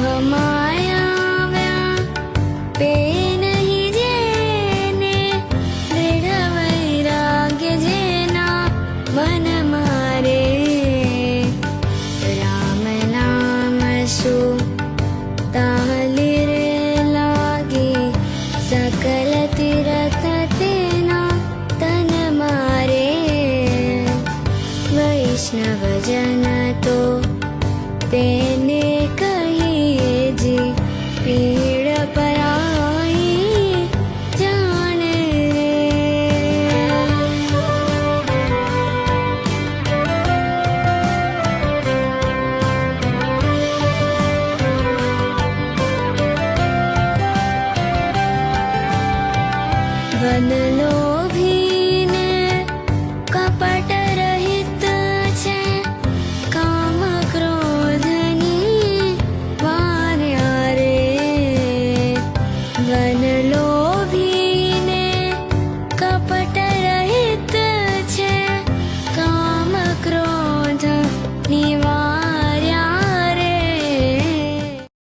મોહમાયા pay નહીં જેને દૃઢ વૈરાગ્ય જેના મન મારે રામ નામ શું તાલીર લાગે સકલ તીરથ તેના તન મારે વૈષ્ણવજન તો તેને કહીએ જે પીડ પરાઈ જાણે રે. વદન